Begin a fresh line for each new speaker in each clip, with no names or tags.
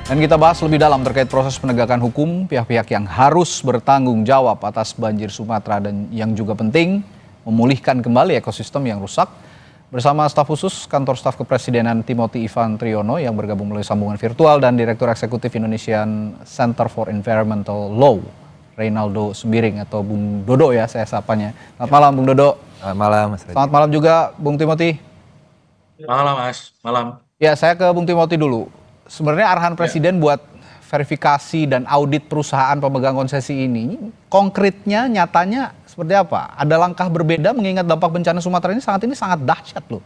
Dan kita bahas lebih dalam terkait proses penegakan hukum, pihak-pihak yang harus bertanggung jawab atas banjir Sumatera dan yang juga penting memulihkan kembali ekosistem yang rusak. Bersama staf khusus Kantor Staf Kepresidenan Timothy Ivan Triyono yang bergabung melalui sambungan virtual dan Direktur Eksekutif Indonesian Center for Environmental Law, Reynaldo Sembiring atau Bung Dodo ya saya sapanya. Selamat malam Bung Dodo.
Selamat malam Mas Radit.
Selamat malam juga Bung Timothy.
Malam Mas, malam.
Ya saya ke Bung Timothy dulu. Sebenarnya arahan Presiden buat verifikasi dan audit perusahaan pemegang konsesi ini, konkretnya, nyatanya seperti apa? Ada langkah berbeda mengingat dampak bencana Sumatera ini sangat dahsyat loh.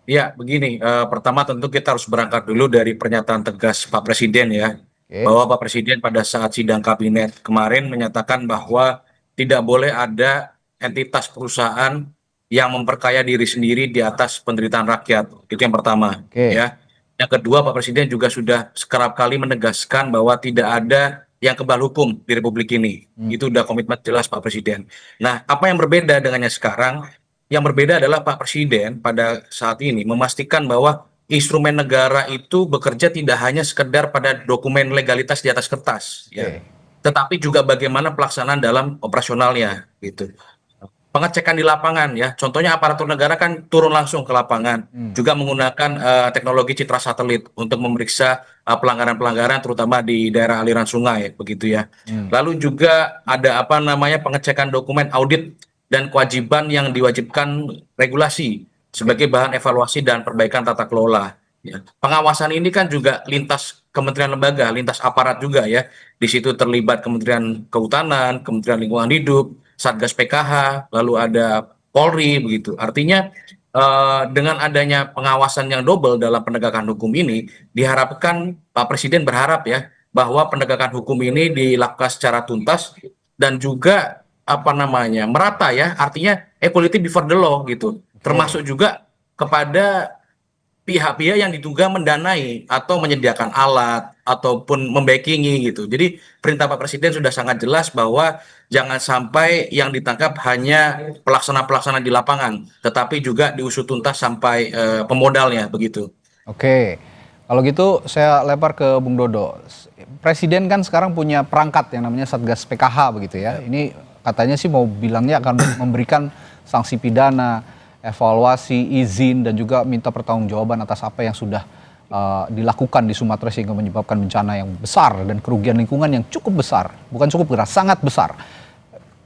Ya, begini, pertama tentu kita harus berangkat dulu dari pernyataan tegas Pak Presiden ya,
Oke.
bahwa Pak Presiden pada saat sidang kabinet kemarin menyatakan bahwa tidak boleh ada entitas perusahaan yang memperkaya diri sendiri di atas penderitaan rakyat. Itu yang pertama,
Oke.
ya. Yang kedua, Pak Presiden juga sudah kerap kali menegaskan bahwa tidak ada yang kebal hukum di Republik ini. Itu udah komitmen jelas Pak Presiden. Nah, apa yang berbeda dengannya sekarang? Yang berbeda adalah Pak Presiden pada saat ini memastikan bahwa instrumen negara itu bekerja tidak hanya sekedar pada dokumen legalitas di atas kertas, ya, tetapi juga bagaimana pelaksanaan dalam operasionalnya, gitu. Pengecekan di lapangan ya, contohnya aparatur negara kan turun langsung ke lapangan, juga menggunakan teknologi citra satelit untuk memeriksa pelanggaran-pelanggaran terutama di daerah aliran sungai begitu ya. Lalu juga ada pengecekan dokumen audit dan kewajiban yang diwajibkan regulasi sebagai bahan evaluasi dan perbaikan tata kelola. Ya. Pengawasan ini kan juga lintas kementerian lembaga, lintas aparat juga ya. Di situ terlibat Kementerian Kehutanan, Kementerian Lingkungan Hidup, Satgas PKH, lalu ada Polri begitu. Artinya dengan adanya pengawasan yang double dalam penegakan hukum ini, diharapkan Pak Presiden berharap ya bahwa penegakan hukum ini dilakukan secara tuntas dan juga merata ya. Artinya equality before the law gitu. Termasuk juga kepada pihak-pihak yang diduga mendanai atau menyediakan alat ataupun membackingi gitu. Jadi perintah Pak Presiden sudah sangat jelas bahwa jangan sampai yang ditangkap hanya pelaksana-pelaksana di lapangan, tetapi juga diusut tuntas sampai pemodalnya begitu.
Oke, kalau gitu saya lempar ke Bung Dodo. Presiden kan sekarang punya perangkat yang namanya Satgas PKH begitu ya. Ini katanya sih mau bilangnya akan memberikan sanksi pidana, evaluasi, izin, dan juga minta pertanggungjawaban atas apa yang sudah dilakukan di Sumatera sehingga menyebabkan bencana yang besar dan kerugian lingkungan yang cukup besar. Bukan cukup besar, sangat besar.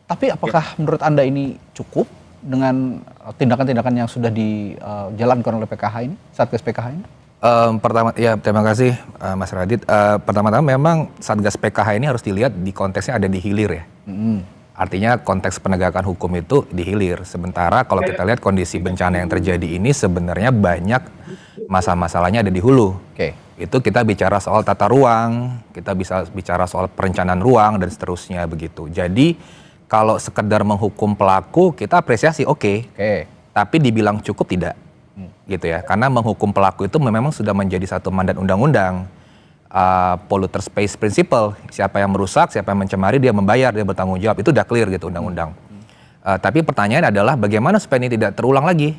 Tapi apakah menurut Anda ini cukup dengan tindakan-tindakan yang sudah dijalankan oleh PKH ini, Satgas PKH ini?
Pertama, ya terima kasih Mas Radit. Pertama-tama memang Satgas PKH ini harus dilihat di konteksnya ada di hilir ya. Artinya konteks penegakan hukum itu di hilir. Sementara kalau kita lihat kondisi bencana yang terjadi ini sebenarnya banyak masalah-masalahnya ada di hulu. Itu kita bicara soal tata ruang, kita bisa bicara soal perencanaan ruang dan seterusnya begitu. Jadi kalau sekedar menghukum pelaku kita apresiasi oke. Tapi dibilang cukup tidak. Gitu ya. Karena menghukum pelaku itu memang sudah menjadi satu mandat undang-undang. Polluter Pays Principle, siapa yang merusak, siapa yang mencemari, dia membayar, dia bertanggung jawab, itu udah clear gitu undang-undang. Tapi pertanyaan adalah bagaimana supaya ini tidak terulang lagi?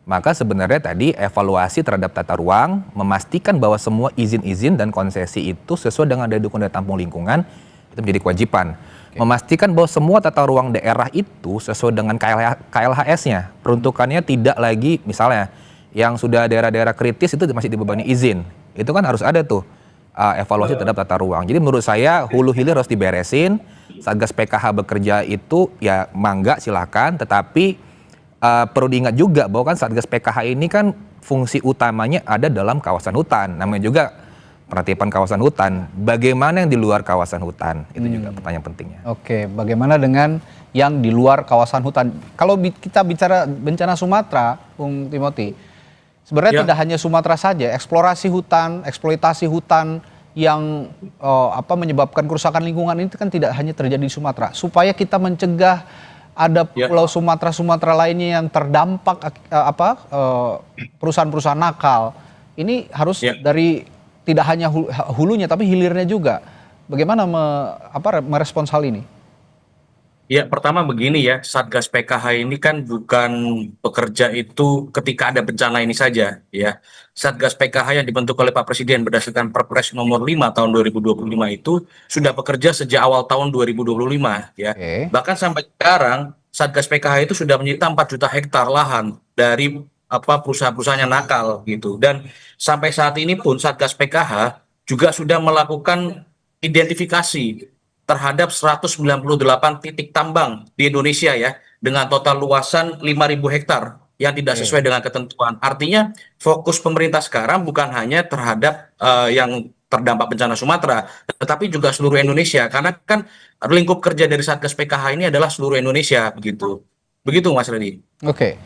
Maka sebenarnya tadi evaluasi terhadap tata ruang, memastikan bahwa semua izin-izin dan konsesi itu sesuai dengan daya dukung dan tampung lingkungan, itu menjadi kewajiban. Memastikan bahwa semua tata ruang daerah itu sesuai dengan KLHS-nya, peruntukannya tidak lagi misalnya yang sudah daerah-daerah kritis itu masih dibebani izin, itu kan harus ada tuh. Evaluasi terhadap tata ruang. Jadi menurut saya hulu hilir harus diberesin. Satgas PKH bekerja itu ya mangga silakan, tetapi perlu diingat juga bahwa kan Satgas PKH ini kan fungsi utamanya ada dalam kawasan hutan. Namanya juga penertiban kawasan hutan. Bagaimana yang di luar kawasan hutan? Itu juga pertanyaan pentingnya.
Oke, bagaimana dengan yang di luar kawasan hutan? Kalau kita bicara bencana Sumatera, Bung Timothy, sebenarnya tidak hanya Sumatera saja, eksplorasi hutan, eksploitasi hutan yang menyebabkan kerusakan lingkungan ini kan tidak hanya terjadi di Sumatera. Supaya kita mencegah ada pulau Sumatera lainnya yang terdampak perusahaan-perusahaan nakal, ini harus dari tidak hanya hulunya tapi hilirnya juga. Bagaimana merespons hal ini?
Ya, pertama begini ya, Satgas PKH ini kan bukan bekerja itu ketika ada bencana ini saja, ya. Satgas PKH yang dibentuk oleh Pak Presiden berdasarkan Perpres nomor 5 tahun 2025 itu sudah bekerja sejak awal tahun 2025, ya.
Oke.
Bahkan sampai sekarang, Satgas PKH itu sudah menyita 4 juta hektar lahan dari perusahaan-perusahaan yang nakal gitu. Dan sampai saat ini pun Satgas PKH juga sudah melakukan identifikasi terhadap 198 titik tambang di Indonesia ya, dengan total luasan 5.000 hektar yang tidak
Oke.
sesuai dengan ketentuan. Artinya fokus pemerintah sekarang bukan hanya terhadap yang terdampak bencana Sumatera, tetapi juga seluruh Indonesia. Karena kan lingkup kerja dari Satgas PKH ini adalah seluruh Indonesia begitu. Begitu Mas Redi.
Oke.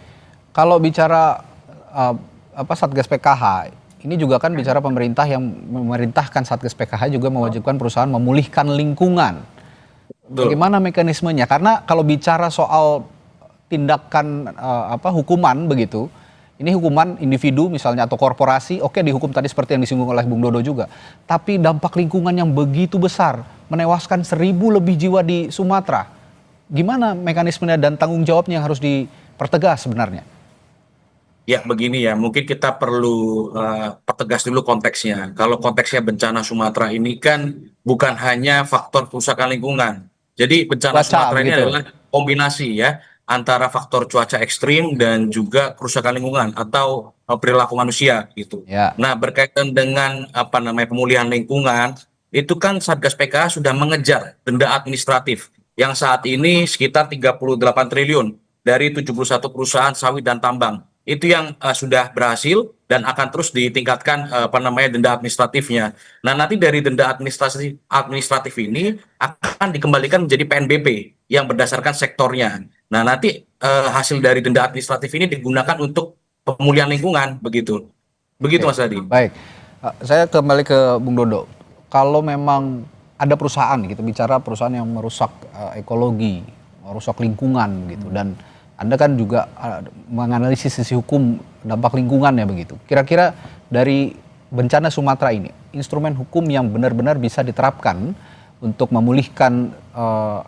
Kalau bicara Satgas PKH, ini juga kan bicara pemerintah yang memerintahkan Satgas PKH juga mewajibkan perusahaan memulihkan lingkungan.
Betul.
Bagaimana mekanismenya? Karena kalau bicara soal tindakan hukuman begitu, ini hukuman individu misalnya atau korporasi, oke dihukum tadi seperti yang disinggung oleh Bung Dodo juga. Tapi dampak lingkungan yang begitu besar, menewaskan 1.000 lebih jiwa di Sumatera. Gimana mekanismenya dan tanggung jawabnya yang harus dipertegas sebenarnya?
Ya, begini ya, mungkin kita perlu pertegas dulu konteksnya. Kalau konteksnya bencana Sumatera ini kan bukan hanya faktor kerusakan lingkungan. Jadi bencana
Cuaca
Sumatera ini
begitu.
adalah kombinasi ya antara faktor cuaca ekstrim dan juga kerusakan lingkungan atau perilaku manusia gitu.
Ya.
Nah, berkaitan dengan pemulihan lingkungan, itu kan Satgas PKH sudah mengejar denda administratif yang saat ini sekitar 38 triliun dari 71 perusahaan sawit dan tambang. Itu yang sudah berhasil dan akan terus ditingkatkan denda administratifnya. Nah, nanti dari denda administratif ini akan dikembalikan menjadi PNBP yang berdasarkan sektornya. Nah, nanti hasil dari denda administratif ini digunakan untuk pemulihan lingkungan begitu. Begitu
Oke.
Mas Adi.
Baik, saya kembali ke Bung Dodo. Kalau memang ada perusahaan gitu, bicara perusahaan yang merusak ekologi, merusak lingkungan gitu, dan Anda kan juga menganalisis sisi hukum dampak lingkungannya begitu. Kira-kira dari bencana Sumatera ini, instrumen hukum yang benar-benar bisa diterapkan untuk memulihkan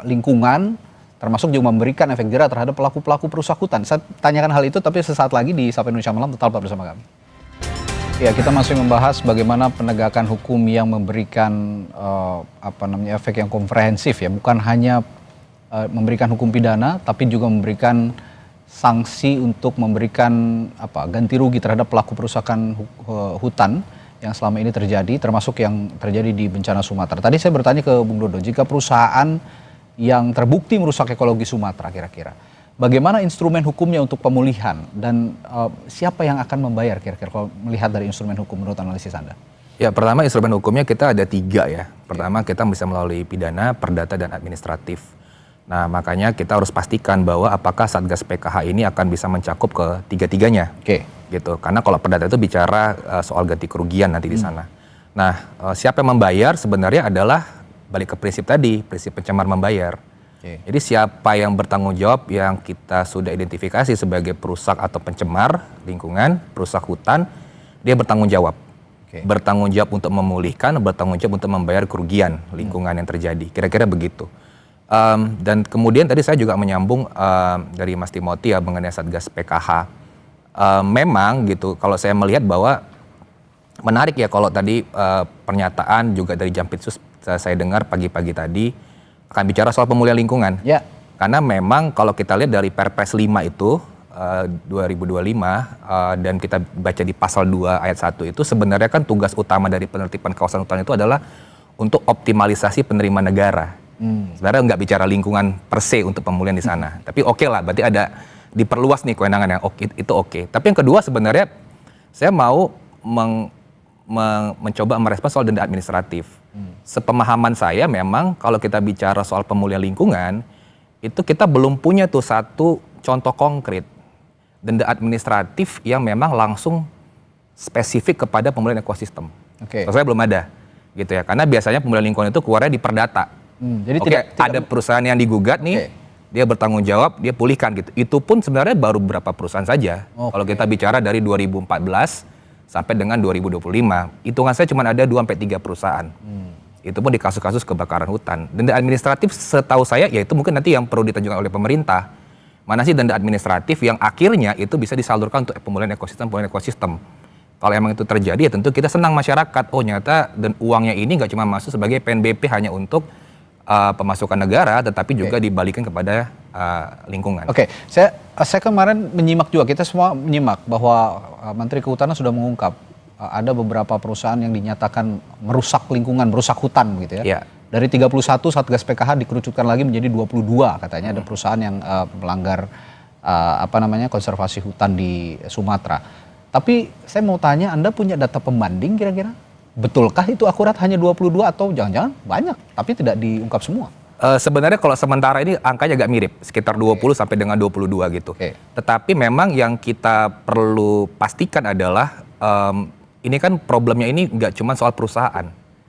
lingkungan, termasuk juga memberikan efek jera terhadap pelaku-pelaku perusak hutan. Saya tanyakan hal itu, tapi sesaat lagi di Sapa Indonesia Malam, tetap bersama kami. Ya, kita masih membahas bagaimana penegakan hukum yang memberikan efek yang komprehensif ya, bukan hanya memberikan hukum pidana, tapi juga memberikan sanksi untuk memberikan ganti rugi terhadap pelaku perusakan hutan yang selama ini terjadi, termasuk yang terjadi di bencana Sumatera. Tadi saya bertanya ke Bung Dodo, jika perusahaan yang terbukti merusak ekologi Sumatera kira-kira, bagaimana instrumen hukumnya untuk pemulihan dan siapa yang akan membayar kira-kira kalau melihat dari instrumen hukum menurut analisis Anda?
Ya, pertama instrumen hukumnya kita ada 3 ya. Pertama kita bisa melalui pidana, perdata, dan administratif. Nah, makanya kita harus pastikan bahwa apakah Satgas PKH ini akan bisa mencakup ke 3-tiganya.
Oke.
Gitu. Karena kalau perdata itu bicara soal ganti kerugian nanti di sana. Nah, siapa yang membayar sebenarnya adalah balik ke prinsip tadi, prinsip pencemar membayar.
Oke.
Jadi siapa yang bertanggung jawab yang kita sudah identifikasi sebagai perusak atau pencemar lingkungan, perusak hutan, dia bertanggung jawab.
Oke.
Bertanggung jawab untuk memulihkan, bertanggung jawab untuk membayar kerugian lingkungan yang terjadi. Kira-kira begitu. Dan kemudian tadi saya juga menyambung dari Mas Timothy ya mengenai Satgas PKH. Memang gitu, kalau saya melihat bahwa menarik ya kalau tadi pernyataan juga dari Jampitsus saya dengar pagi-pagi tadi akan bicara soal pemulihan lingkungan.
Ya.
Karena memang kalau kita lihat dari Perpres 5 itu 2025 dan kita baca di pasal 2 ayat 1 itu sebenarnya kan tugas utama dari penertiban kawasan hutan itu adalah untuk optimalisasi penerimaan negara. Sebenarnya nggak bicara lingkungan per se untuk pemulihan di sana. Tapi oke lah, berarti ada diperluas nih kewenangan yang itu oke. Tapi yang kedua sebenarnya saya mau mencoba merespons soal denda administratif. Sepemahaman saya memang kalau kita bicara soal pemulihan lingkungan, itu kita belum punya tuh satu contoh konkret denda administratif yang memang langsung spesifik kepada pemulihan ekosistem.
Oke.
Saya belum ada gitu ya, karena biasanya pemulihan lingkungan itu keluarnya di perdata.
Jadi
Oke, ada perusahaan yang digugat nih, dia bertanggung jawab, dia pulihkan gitu. Itu pun sebenarnya baru beberapa perusahaan saja. Kalau kita bicara dari 2014 sampai dengan 2025, hitungan saya cuma ada 2-3 perusahaan. Itu pun di kasus-kasus kebakaran hutan. Denda administratif setahu saya ya itu mungkin nanti yang perlu ditunjukkan oleh pemerintah. Mana sih denda administratif yang akhirnya itu bisa disalurkan untuk pemulihan ekosistem. Kalau emang itu terjadi ya tentu kita senang masyarakat. Oh nyata dan uangnya ini nggak cuma masuk sebagai PNBP hanya untuk pemasukan negara, tetapi juga dibalikin kepada lingkungan.
Oke, saya kemarin menyimak juga, kita semua menyimak bahwa Menteri Kehutanan sudah mengungkap ada beberapa perusahaan yang dinyatakan merusak lingkungan, merusak hutan gitu ya.
Ya.
Dari 31 Satgas PKH dikerucutkan lagi menjadi 22 katanya ada perusahaan yang melanggar konservasi hutan di Sumatera. Tapi saya mau tanya, Anda punya data pembanding kira-kira? Betulkah itu akurat hanya 22 atau jangan-jangan banyak tapi tidak diungkap semua?
Sebenarnya kalau sementara ini angkanya agak mirip, sekitar 20 sampai dengan 22 gitu. Tetapi memang yang kita perlu pastikan adalah ini kan problemnya ini nggak cuma soal perusahaan.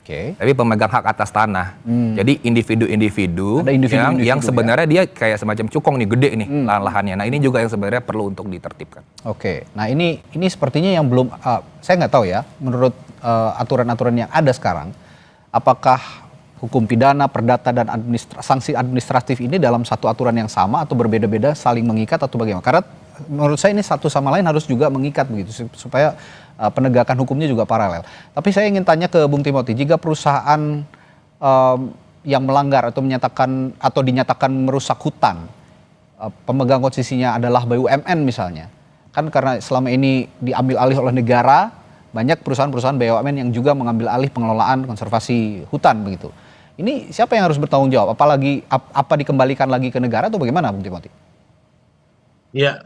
Tapi pemegang hak atas tanah. Jadi individu-individu yang sebenarnya dia kayak semacam cukong nih, gede nih lahan-lahannya. Nah ini juga yang sebenarnya perlu untuk ditertibkan.
Nah ini sepertinya yang belum, saya nggak tahu ya, menurut aturan-aturan yang ada sekarang, apakah hukum pidana, perdata, dan sanksi administratif ini dalam satu aturan yang sama atau berbeda-beda, saling mengikat atau bagaimana? Karena menurut saya ini satu sama lain harus juga mengikat begitu supaya penegakan hukumnya juga paralel. Tapi saya ingin tanya ke Bung Timothy, jika perusahaan yang melanggar atau dinyatakan merusak hutan, pemegang konsesinya adalah BUMN misalnya, kan karena selama ini diambil alih oleh negara, banyak perusahaan-perusahaan BUMN yang juga mengambil alih pengelolaan konservasi hutan begitu. Ini siapa yang harus bertanggung jawab? Apalagi apa dikembalikan lagi ke negara atau bagaimana, Bung Timothy?
Ya,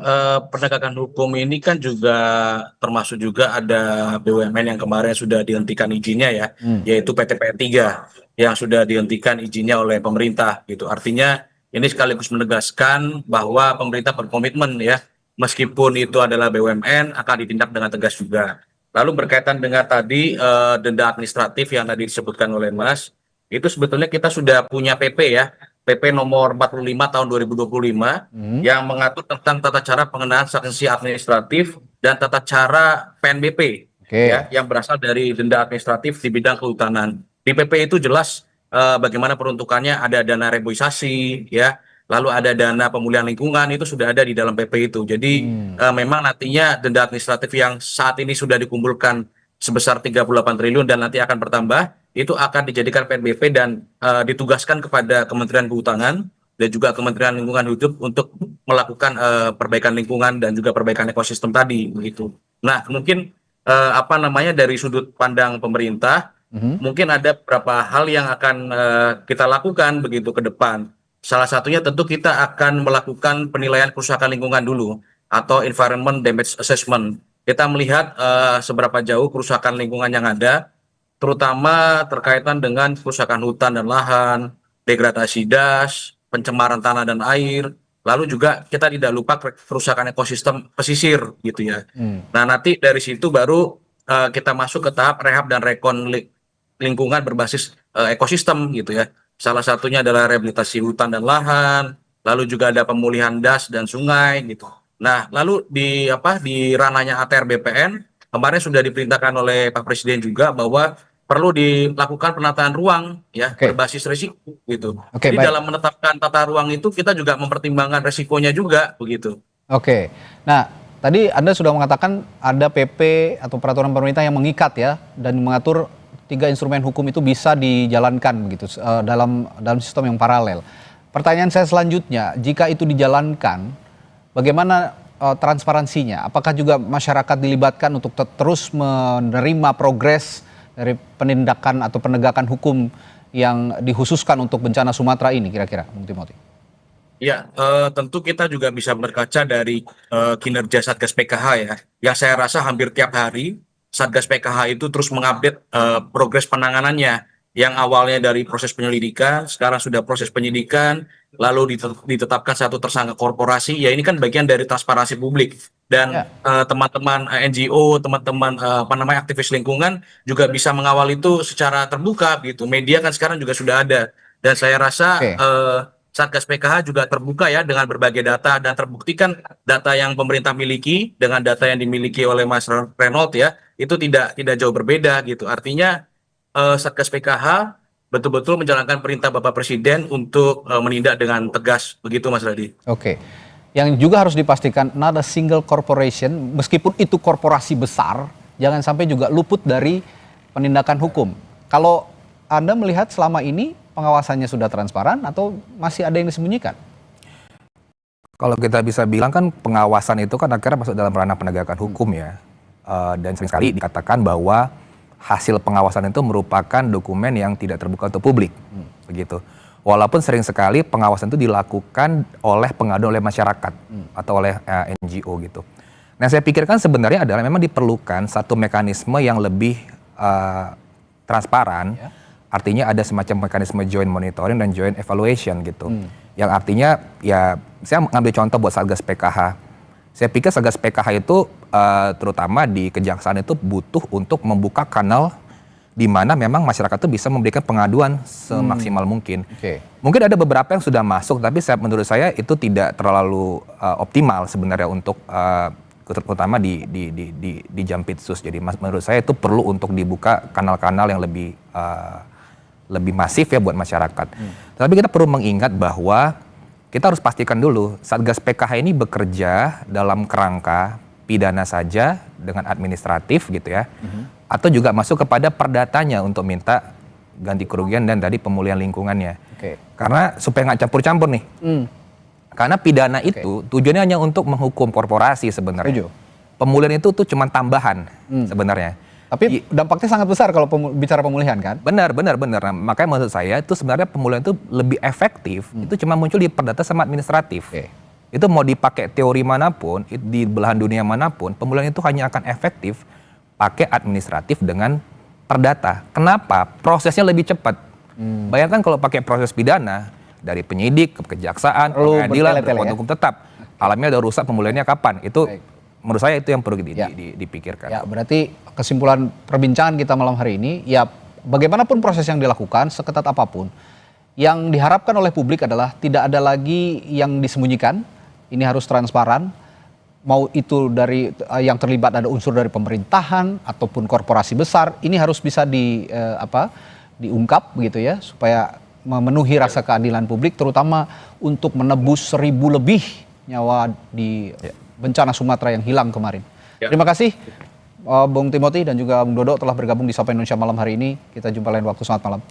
penegakan hukum ini kan juga termasuk juga ada BUMN yang kemarin sudah dihentikan izinnya ya, yaitu PT PN 3 yang sudah dihentikan izinnya oleh pemerintah gitu. Artinya ini sekaligus menegaskan bahwa pemerintah berkomitmen ya, meskipun itu adalah BUMN akan ditindak dengan tegas juga. Lalu berkaitan dengan tadi denda administratif yang tadi disebutkan oleh Mas, itu sebetulnya kita sudah punya PP ya, PP nomor 45 tahun 2025 yang mengatur tentang tata cara pengenaan sanksi administratif dan tata cara PNBP ya, yang berasal dari denda administratif di bidang kehutanan. Di PP itu jelas bagaimana peruntukannya, ada dana reboisasi ya, lalu ada dana pemulihan lingkungan, itu sudah ada di dalam PP itu. Jadi memang nantinya denda administratif yang saat ini sudah dikumpulkan sebesar 38 triliun dan nanti akan bertambah, itu akan dijadikan PNBP dan ditugaskan kepada Kementerian Kehutanan dan juga Kementerian Lingkungan Hidup untuk melakukan perbaikan lingkungan dan juga perbaikan ekosistem tadi begitu. Nah, mungkin dari sudut pandang pemerintah, mungkin ada beberapa hal yang akan kita lakukan begitu ke depan. Salah satunya tentu kita akan melakukan penilaian kerusakan lingkungan dulu atau environment damage assessment. Kita melihat seberapa jauh kerusakan lingkungan yang ada, terutama terkaitan dengan kerusakan hutan dan lahan, degradasi das, pencemaran tanah dan air, lalu juga kita tidak lupa kerusakan ekosistem pesisir gitu ya. Nah nanti dari situ baru kita masuk ke tahap rehab dan rekon lingkungan berbasis ekosistem gitu ya. Salah satunya adalah rehabilitasi hutan dan lahan, lalu juga ada pemulihan das dan sungai gitu. Nah lalu di ranahnya ATR BPN kemarin sudah diperintahkan oleh Pak Presiden juga bahwa perlu dilakukan penataan ruang ya, berbasis risiko gitu. Jadi dalam menetapkan tata ruang itu kita juga mempertimbangkan risikonya juga begitu.
Nah tadi Anda sudah mengatakan ada PP atau peraturan pemerintah yang mengikat ya dan mengatur 3 instrumen hukum itu bisa dijalankan begitu dalam sistem yang paralel. Pertanyaan saya selanjutnya, jika itu dijalankan, bagaimana transparansinya? Apakah juga masyarakat dilibatkan untuk terus menerima progres dari penindakan atau penegakan hukum yang dikhususkan untuk bencana Sumatera ini kira-kira, Bung Timothy?
Ya, tentu kita juga bisa berkaca dari kinerja Satgas PKH ya, yang saya rasa hampir tiap hari Satgas PKH itu terus mengupdate progres penanganannya, yang awalnya dari proses penyelidikan, sekarang sudah proses penyidikan, lalu ditetapkan satu tersangka korporasi. Ya ini kan bagian dari transparansi publik. Dan teman-teman NGO, teman-teman aktivis lingkungan juga bisa mengawal itu secara terbuka gitu. Media kan sekarang juga sudah ada. Dan saya rasa Satgas PKH juga terbuka ya dengan berbagai data, dan terbuktikan data yang pemerintah miliki dengan data yang dimiliki oleh Mas Reynold ya, itu tidak jauh berbeda gitu. Artinya Satgas PKH betul-betul menjalankan perintah Bapak Presiden untuk menindak dengan tegas, begitu Mas Radi.
Oke. Yang juga harus dipastikan not a single corporation, meskipun itu korporasi besar, jangan sampai juga luput dari penindakan hukum. Kalau Anda melihat selama ini pengawasannya sudah transparan atau masih ada yang disembunyikan?
Kalau kita bisa bilang kan pengawasan itu kan akhirnya masuk dalam ranah penegakan hukum ya. Dan sering sekali dikatakan bahwa hasil pengawasan itu merupakan dokumen yang tidak terbuka untuk publik. Begitu. Walaupun sering sekali pengawasan itu dilakukan oleh pengaduan oleh masyarakat atau oleh NGO gitu. Nah saya pikirkan sebenarnya adalah memang diperlukan satu mekanisme yang lebih transparan. Artinya ada semacam mekanisme joint monitoring dan joint evaluation gitu. Yang artinya ya saya ngambil contoh buat Satgas PKH. Saya pikir Satgas PKH itu terutama di Kejaksaan itu butuh untuk membuka kanal di mana memang masyarakat itu bisa memberikan pengaduan semaksimal mungkin. Mungkin ada beberapa yang sudah masuk, tapi menurut saya itu tidak terlalu optimal sebenarnya untuk terutama di Jampitsus. Jadi menurut saya itu perlu untuk dibuka kanal-kanal yang lebih masif ya buat masyarakat. Tapi kita perlu mengingat bahwa kita harus pastikan dulu Satgas PKH ini bekerja dalam kerangka pidana saja dengan administratif gitu ya. Atau juga masuk kepada perdatanya untuk minta ganti kerugian dan tadi pemulihan lingkungannya. Karena supaya nggak campur-campur nih. Karena pidana itu tujuannya hanya untuk menghukum korporasi sebenarnya. Pemulihan itu tuh cuma tambahan sebenarnya.
Tapi dampaknya sangat besar kalau bicara pemulihan kan?
Benar. Nah, makanya menurut saya itu sebenarnya pemulihan itu lebih efektif. Itu cuma muncul di perdata sama administratif. Itu mau dipakai teori manapun, di belahan dunia manapun, pemulihan itu hanya akan efektif pakai administratif dengan perdata. Kenapa? Prosesnya lebih cepat. Bayangkan kalau pakai proses pidana dari penyidik ke kejaksaan, pengadilan, berkuat hukum tetap, alamnya udah rusak, pemulihannya kapan? Itu menurut saya itu yang perlu dipikirkan.
Ya, berarti kesimpulan perbincangan kita malam hari ini, ya bagaimanapun proses yang dilakukan, seketat apapun, yang diharapkan oleh publik adalah tidak ada lagi yang disembunyikan. Ini harus transparan. Mau itu dari yang terlibat ada unsur dari pemerintahan ataupun korporasi besar, ini harus bisa diungkap begitu ya, supaya memenuhi rasa keadilan publik, terutama untuk menebus 1.000 lebih nyawa di bencana Sumatera yang hilang kemarin. Terima kasih Bung Timothy dan juga Bung Dodo telah bergabung di Sapa Indonesia malam hari ini. Kita jumpa lain waktu, selamat malam.